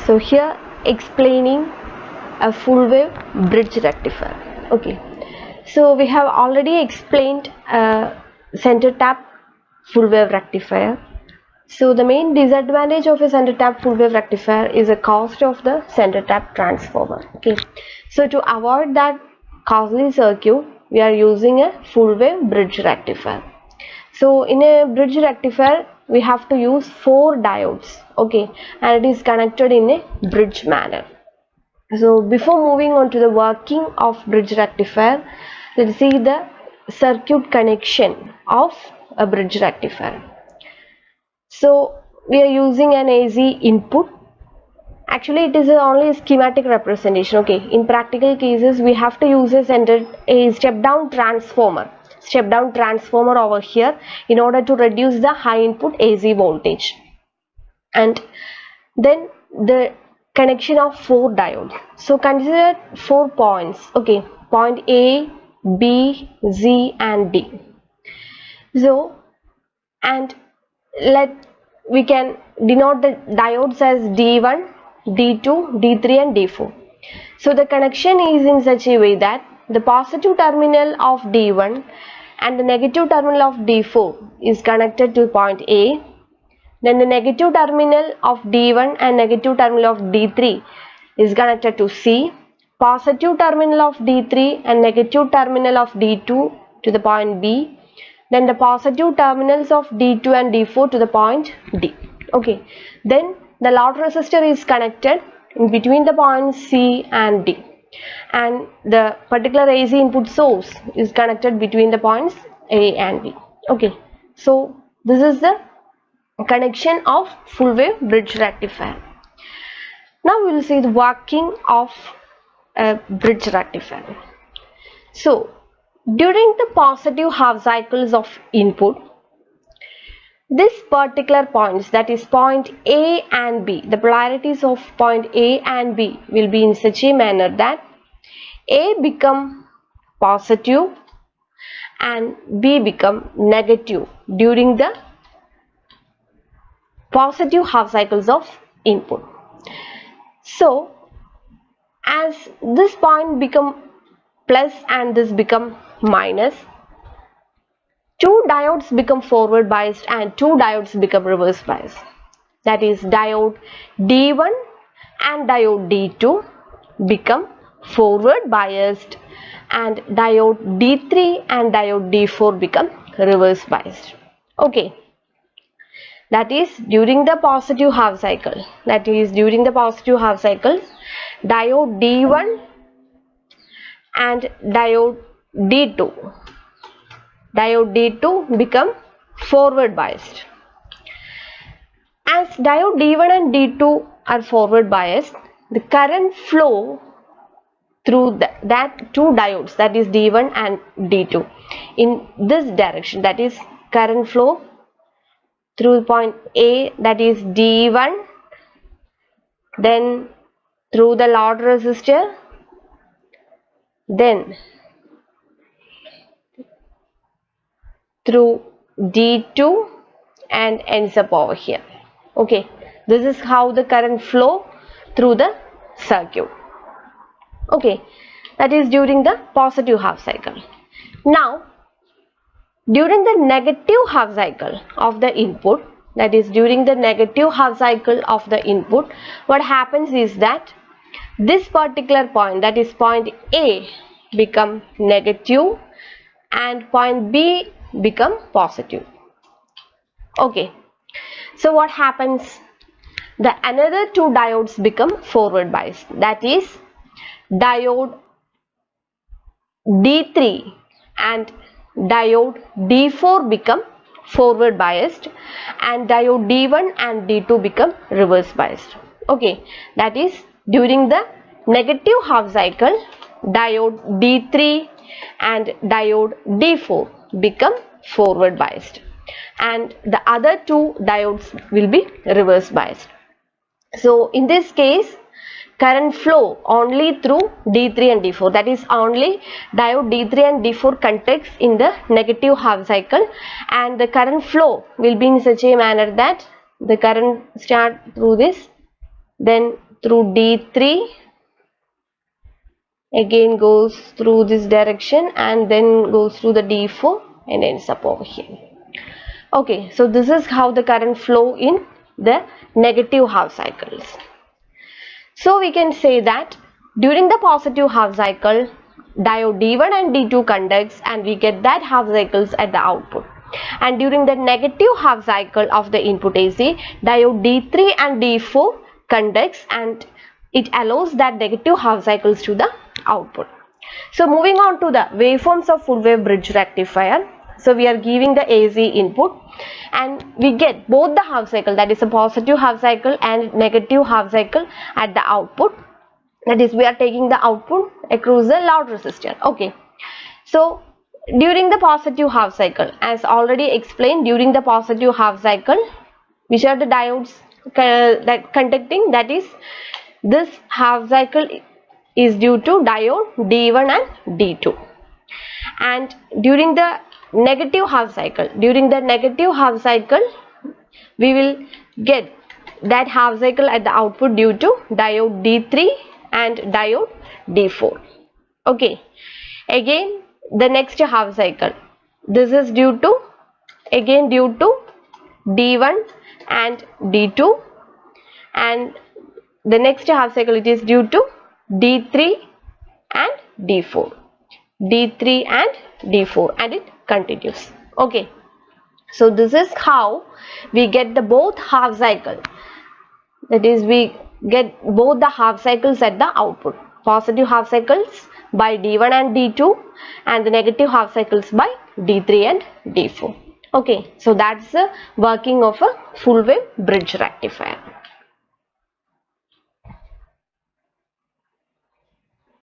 So here explaining a full wave bridge rectifier. Okay, so we have already explained center tap full wave rectifier. So the main disadvantage of a center tap full wave rectifier is the cost of the center tap transformer. Okay, so to avoid that costly circuit, we are using a full wave bridge rectifier. So in a bridge rectifier, we have to use 4 diodes. Okay, and it is connected in a bridge manner. So before moving on to the working of bridge rectifier, let's see the circuit connection of a bridge rectifier. So we are using an AC input. Actually, it is only a schematic representation. Okay, in practical cases, we have to use a step down transformer over here in order to reduce the high input AC voltage. And then the connection of 4 diodes. So consider 4 points. Okay, point A, B, Z and D. So, and we can denote the diodes as D1, D2, D3 and D4. So the connection is in such a way that the positive terminal of D1 and the negative terminal of D4 is connected to point A. Then the negative terminal of D1 and negative terminal of D3 is connected to C. Positive terminal of D3 and negative terminal of D2 to the point B. Then the positive terminals of D2 and D4 to the point D. Okay. Then the load resistor is connected in between the points C and D. And the particular AC input source is connected between the points A and B. Okay. So this is the connection of full wave bridge rectifier. Now we will see the working of a bridge rectifier. So during the positive half cycles of input, this particular points, that is point A and B, the polarities of point A and B will be in such a manner that A become positive and B become negative during the positive half cycles of input. So as this point become plus and this become minus, 2 diodes become forward biased and 2 diodes become reverse biased. That is, diode D1 and diode D2 become forward biased and diode D3 and diode D4 become reverse biased. Okay, that is during the positive half cycle. Diode D1 and diode D2 become forward biased. As diode D1 and D2 are forward biased, the current flow through that 2 diodes, that is D1 and D2, in this direction, that is current flow through point A, that is D1, then through the load resistor, then through D2 and ends up over here. Okay, this is how the current flow through the circuit. Okay, that is during the positive half cycle. Now during the negative half cycle of the input, that is during the negative half cycle of the input, what happens is that this particular point, that is point A, become negative and point B become positive. Okay, so what happens? The another 2 diodes become forward biased, that is diode D3 and diode D4 become forward biased and diode D1 and D2 become reverse biased. Okay, that is during the negative half cycle, diode D3 and diode D4 become forward biased and the other 2 diodes will be reverse biased. So in this case, current flow only through D3 and D4, that is only diode D3 and D4 contacts in the negative half cycle, and the current flow will be in such a manner that the current start through this, then through D3, again goes through this direction and then goes through the D4 and ends up over here. Okay, so this is how the current flow in the negative half cycles. So we can say that during the positive half cycle, diode D1 and D2 conducts and we get that half cycles at the output. And during the negative half cycle of the input AC, diode D3 and D4 conducts and it allows that negative half cycles to the output. So moving on to the waveforms of full wave bridge rectifier. So we are giving the AC input and we get both the half cycle, that is a positive half cycle and negative half cycle at the output. That is, we are taking the output across the loud resistor. Okay, so during the positive half cycle, as already explained, during the positive half cycle, which are the diodes that conducting, that is, this half cycle is due to diode D1 and D2. And during the negative half cycle, we will get that half cycle at the output due to diode D3 and diode D4. Okay, again the next half cycle, this is due to D1 and D2, and the next half cycle it is due to D3 and D4, and it continues. Okay, so this is how we get the both half cycle, that is, we get both the half cycles at the output, positive half cycles by D1 and D2 and the negative half cycles by D3 and D4. Okay, so that's the working of a full wave bridge rectifier.